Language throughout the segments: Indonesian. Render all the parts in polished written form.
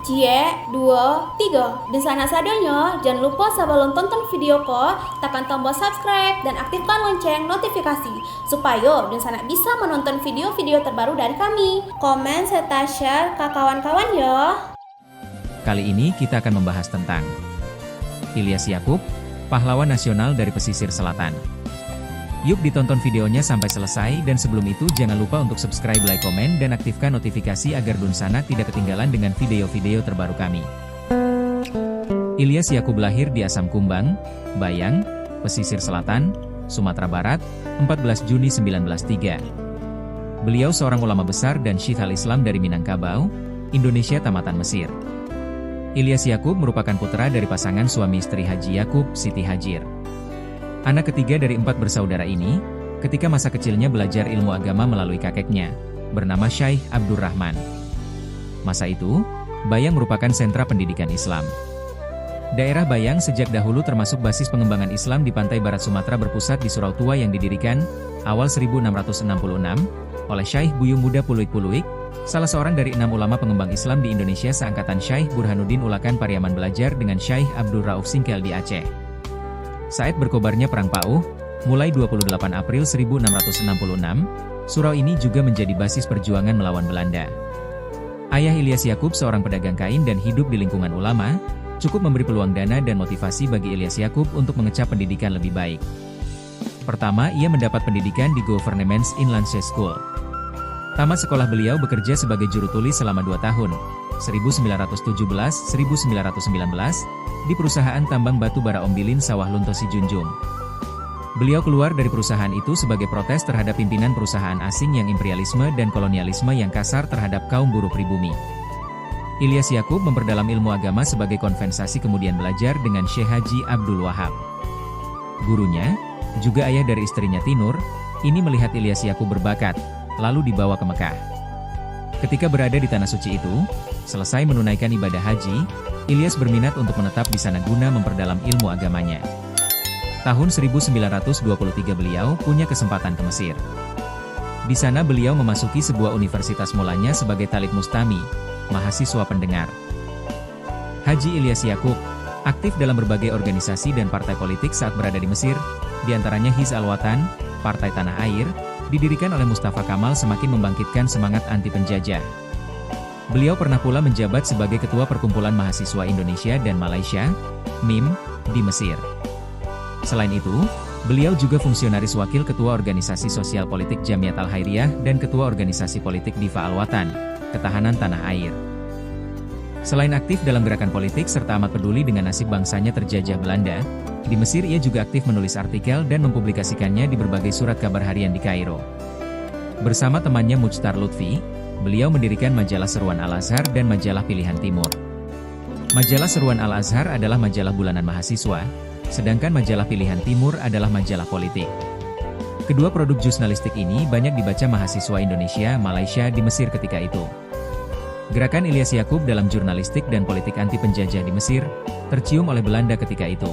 Cie, 2, 3. Dan sana sadanya, jangan lupa sebelum tonton video ko, tekan tombol subscribe dan aktifkan lonceng notifikasi supaya dan sana bisa menonton video-video terbaru dari kami. Komen serta share ke kawan-kawan ya. Kali ini kita akan membahas tentang Ilyas Yakub, pahlawan nasional dari pesisir selatan. Yuk ditonton videonya sampai selesai dan sebelum itu jangan lupa untuk subscribe, like, komen, dan aktifkan notifikasi agar Dunsana tidak ketinggalan dengan video-video terbaru kami. Ilyas Yakub lahir di Asam Kumbang, Bayang, pesisir selatan, Sumatera Barat, 14 Juni 1903. Beliau seorang ulama besar dan syekh al-Islam dari Minangkabau, Indonesia tamatan Mesir. Ilyas Yakub merupakan putra dari pasangan suami istri Haji Yakub, Siti Hajir. Anak ketiga dari 4 bersaudara ini, ketika masa kecilnya belajar ilmu agama melalui kakeknya, bernama Syekh Abdurrahman. Masa itu, Bayang merupakan sentra pendidikan Islam. Daerah Bayang sejak dahulu termasuk basis pengembangan Islam di pantai barat Sumatera berpusat di Surau Tua yang didirikan, awal 1666, oleh Syekh Buyung Muda Puluik Puluik, salah seorang dari 6 ulama pengembang Islam di Indonesia seangkatan Syekh Burhanuddin Ulakan Pariaman belajar dengan Syekh Abdul Rauf Singkel di Aceh. Saat berkobarnya Perang Pauh, mulai 28 April 1666, surau ini juga menjadi basis perjuangan melawan Belanda. Ayah Ilyas Yakub seorang pedagang kain dan hidup di lingkungan ulama, cukup memberi peluang dana dan motivasi bagi Ilyas Yakub untuk mengecap pendidikan lebih baik. Pertama, ia mendapat pendidikan di Government's Inland School. Tamat sekolah beliau bekerja sebagai juru tulis selama 2 tahun, 1917-1919, di perusahaan tambang batu bara Ombilin Sawah Lunto Sijunjung. Beliau keluar dari perusahaan itu sebagai protes terhadap pimpinan perusahaan asing yang imperialisme dan kolonialisme yang kasar terhadap kaum buruh pribumi. Ilyas Yakub memperdalam ilmu agama sebagai kompensasi kemudian belajar dengan Syekh Haji Abdul Wahab. Gurunya, juga ayah dari istrinya Tinur, ini melihat Ilyas Yakub berbakat, lalu dibawa ke Mekah. Ketika berada di Tanah Suci itu, selesai menunaikan ibadah haji, Ilyas berminat untuk menetap di sana guna memperdalam ilmu agamanya. Tahun 1923 beliau punya kesempatan ke Mesir. Di sana beliau memasuki sebuah universitas mulanya sebagai talib mustami, mahasiswa pendengar. Haji Ilyas Yakub, aktif dalam berbagai organisasi dan partai politik saat berada di Mesir, diantaranya Hizb al-Watan, Partai Tanah Air, didirikan oleh Mustafa Kamal semakin membangkitkan semangat anti penjajah. Beliau pernah pula menjabat sebagai Ketua Perkumpulan Mahasiswa Indonesia dan Malaysia, MIM, di Mesir. Selain itu, beliau juga fungsionaris wakil Ketua Organisasi Sosial Politik Jamiat Al-Hairiyah dan Ketua Organisasi Politik Difa Al-Watan, Ketahanan Tanah Air. Selain aktif dalam gerakan politik serta amat peduli dengan nasib bangsanya terjajah Belanda, di Mesir ia juga aktif menulis artikel dan mempublikasikannya di berbagai surat kabar harian di Kairo. Bersama temannya Mujtar Lutfi, beliau mendirikan majalah Seruan Al-Azhar dan majalah Pilihan Timur. Majalah Seruan Al-Azhar adalah majalah bulanan mahasiswa, sedangkan majalah Pilihan Timur adalah majalah politik. Kedua produk jurnalistik ini banyak dibaca mahasiswa Indonesia, Malaysia di Mesir ketika itu. Gerakan Ilyas Yakub dalam jurnalistik dan politik anti penjajah di Mesir, tercium oleh Belanda ketika itu.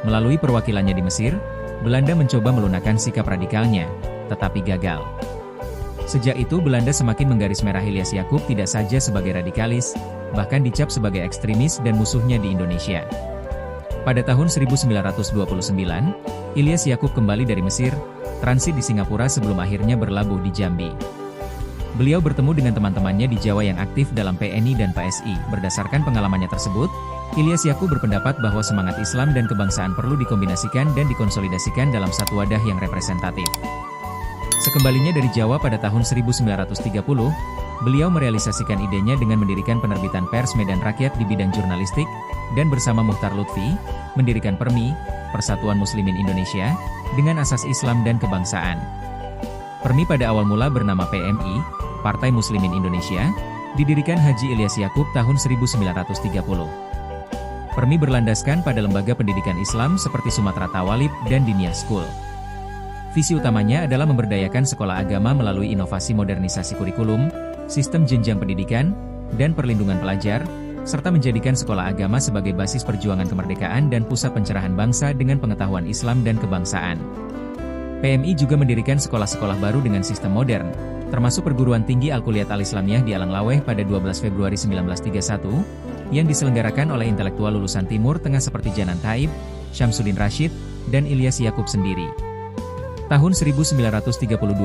Melalui perwakilannya di Mesir, Belanda mencoba melunakkan sikap radikalnya, tetapi gagal. Sejak itu Belanda semakin menggaris merah Ilyas Yakub tidak saja sebagai radikalis, bahkan dicap sebagai ekstremis dan musuhnya di Indonesia. Pada tahun 1929, Ilyas Yakub kembali dari Mesir, transit di Singapura sebelum akhirnya berlabuh di Jambi. Beliau bertemu dengan teman-temannya di Jawa yang aktif dalam PNI dan PSI. Berdasarkan pengalamannya tersebut, Ilyas Yakub berpendapat bahwa semangat Islam dan kebangsaan perlu dikombinasikan dan dikonsolidasikan dalam satu wadah yang representatif. Sekembalinya dari Jawa pada tahun 1930, beliau merealisasikan idenya dengan mendirikan penerbitan Pers Medan Rakyat di bidang jurnalistik, dan bersama Muhtar Lutfi, mendirikan PERMI, Persatuan Muslimin Indonesia, dengan asas Islam dan kebangsaan. PERMI pada awal mula bernama PMI, Partai Muslimin Indonesia, didirikan Haji Ilyas Yakub tahun 1930. PERMI berlandaskan pada lembaga pendidikan Islam seperti Sumatera Tawalib dan Diniyah School. Visi utamanya adalah memberdayakan sekolah agama melalui inovasi modernisasi kurikulum, sistem jenjang pendidikan, dan perlindungan pelajar, serta menjadikan sekolah agama sebagai basis perjuangan kemerdekaan dan pusat pencerahan bangsa dengan pengetahuan Islam dan kebangsaan. PMI juga mendirikan sekolah-sekolah baru dengan sistem modern, termasuk perguruan tinggi Al-Kulliyat Al-Islamiyah di Alanglaweh pada 12 Februari 1931, yang diselenggarakan oleh intelektual lulusan Timur Tengah seperti Janan Thaib, Syamsuddin Rashid, dan Ilyas Yaqub sendiri. Tahun 1932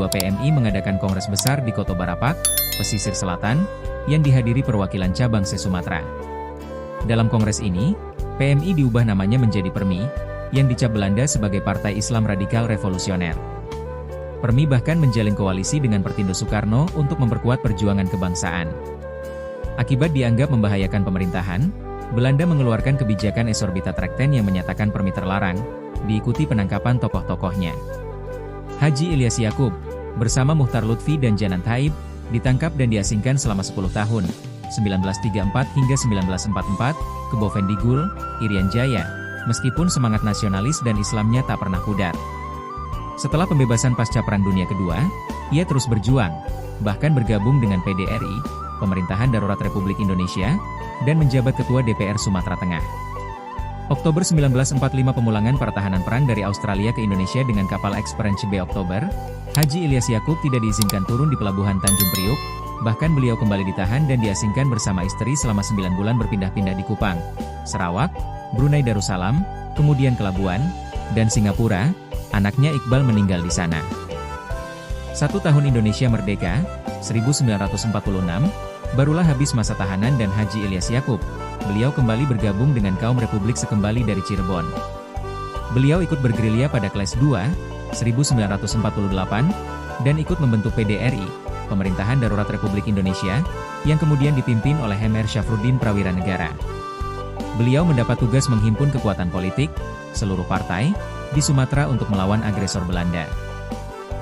PMI mengadakan kongres besar di Kota Barapak, pesisir selatan, yang dihadiri perwakilan cabang se-Sumatera. Dalam kongres ini, PMI diubah namanya menjadi PERMI, yang dicap Belanda sebagai Partai Islam Radikal Revolusioner. PERMI bahkan menjalin koalisi dengan Pertindo Soekarno untuk memperkuat perjuangan kebangsaan. Akibat dianggap membahayakan pemerintahan, Belanda mengeluarkan kebijakan Exorbitat Rechten yang menyatakan PERMI terlarang, diikuti penangkapan tokoh-tokohnya. Haji Ilyas Yaqub, bersama Muhtar Lutfi dan Janan Thaib, ditangkap dan diasingkan selama 10 tahun, 1934 hingga 1944, ke Bovendigul, Irian Jaya, meskipun semangat nasionalis dan Islamnya tak pernah pudar. Setelah pembebasan pasca Perang Dunia Kedua, ia terus berjuang, bahkan bergabung dengan PDRI, Pemerintahan Darurat Republik Indonesia, dan menjabat Ketua DPR Sumatera Tengah. Oktober 1945 pemulangan pertahanan perang dari Australia ke Indonesia dengan kapal Experience B Oktober, Haji Ilyas Yaqub tidak diizinkan turun di pelabuhan Tanjung Priuk, bahkan beliau kembali ditahan dan diasingkan bersama istri selama 9 bulan berpindah-pindah di Kupang, Sarawak, Brunei Darussalam, kemudian ke Labuan, dan Singapura. Anaknya Iqbal meninggal di sana. 1 tahun Indonesia merdeka, 1946, barulah habis masa tahanan dan Haji Ilyas Yaqub, beliau kembali bergabung dengan kaum Republik Sekembali dari Cirebon. Beliau ikut bergerilya pada Kelas 2, 1948, dan ikut membentuk PDRI, Pemerintahan Darurat Republik Indonesia, yang kemudian dipimpin oleh H.M.R. Syafruddin Prawiranegara. Beliau mendapat tugas menghimpun kekuatan politik, seluruh partai, di Sumatera untuk melawan agresor Belanda.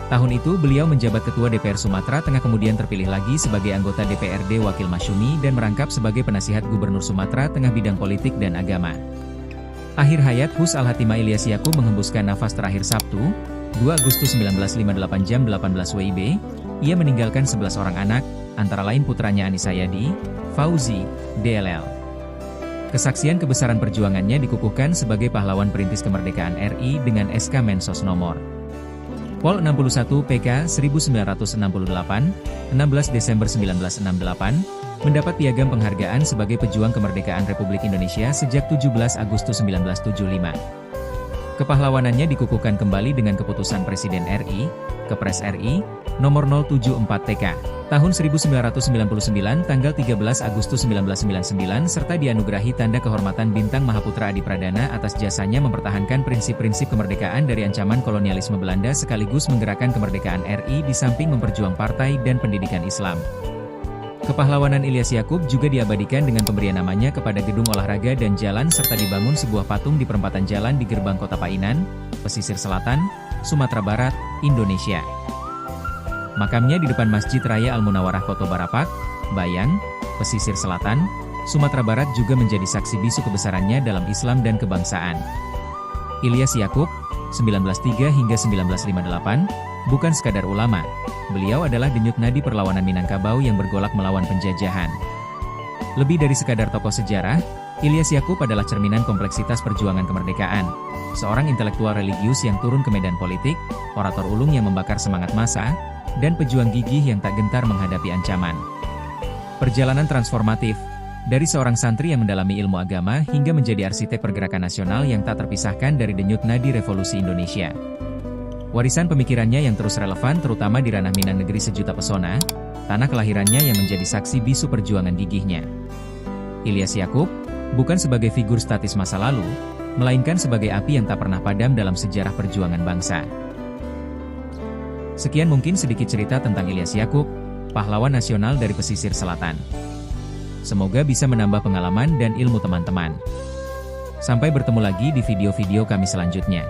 Tahun itu beliau menjabat Ketua DPR Sumatera Tengah, kemudian terpilih lagi sebagai anggota DPRD Wakil Masyumi dan merangkap sebagai penasihat Gubernur Sumatera Tengah bidang politik dan agama. Akhir hayat Hus Al-Hatimah Ilyas Yaqub menghembuskan nafas terakhir Sabtu, 2 Agustus 1958 jam 18 WIB, ia meninggalkan 11 orang anak, antara lain putranya Anissa Yadi, Fauzi, DLL. Kesaksian kebesaran perjuangannya dikukuhkan sebagai pahlawan perintis kemerdekaan RI dengan SK Mensos Nomor Pol 61 PK 1968, 16 Desember 1968, mendapat piagam penghargaan sebagai pejuang kemerdekaan Republik Indonesia sejak 17 Agustus 1975. Kepahlawanannya dikukuhkan kembali dengan keputusan Presiden RI, Kepres RI, nomor 074 TK, tahun 1999 tanggal 13 Agustus 1999 serta dianugerahi tanda kehormatan Bintang Mahaputra Adi Pradana atas jasanya mempertahankan prinsip-prinsip kemerdekaan dari ancaman kolonialisme Belanda sekaligus menggerakkan kemerdekaan RI di samping memperjuang partai dan pendidikan Islam. Kepahlawanan Ilyas Yaqub juga diabadikan dengan pemberian namanya kepada gedung olahraga dan jalan serta dibangun sebuah patung di perempatan jalan di gerbang Kota Painan, Pesisir Selatan, Sumatera Barat, Indonesia. Makamnya di depan Masjid Raya Al-Munawarah Kota Barapak, Bayang, Pesisir Selatan, Sumatera Barat juga menjadi saksi bisu kebesarannya dalam Islam dan kebangsaan. Ilyas Yaqub, 1903 hingga 1958, bukan sekadar ulama, beliau adalah denyut nadi perlawanan Minangkabau yang bergolak melawan penjajahan. Lebih dari sekadar tokoh sejarah, Ilyas Yaqub adalah cerminan kompleksitas perjuangan kemerdekaan, seorang intelektual religius yang turun ke medan politik, orator ulung yang membakar semangat massa, dan pejuang gigih yang tak gentar menghadapi ancaman. Perjalanan transformatif, dari seorang santri yang mendalami ilmu agama hingga menjadi arsitek pergerakan nasional yang tak terpisahkan dari denyut nadi revolusi Indonesia. Warisan pemikirannya yang terus relevan terutama di ranah Minang Negeri Sejuta Pesona, tanah kelahirannya yang menjadi saksi bisu perjuangan gigihnya. Ilyas Yaqub, bukan sebagai figur statis masa lalu, melainkan sebagai api yang tak pernah padam dalam sejarah perjuangan bangsa. Sekian mungkin sedikit cerita tentang Ilyas Yaqub, pahlawan nasional dari pesisir selatan. Semoga bisa menambah pengalaman dan ilmu teman-teman. Sampai bertemu lagi di video-video kami selanjutnya.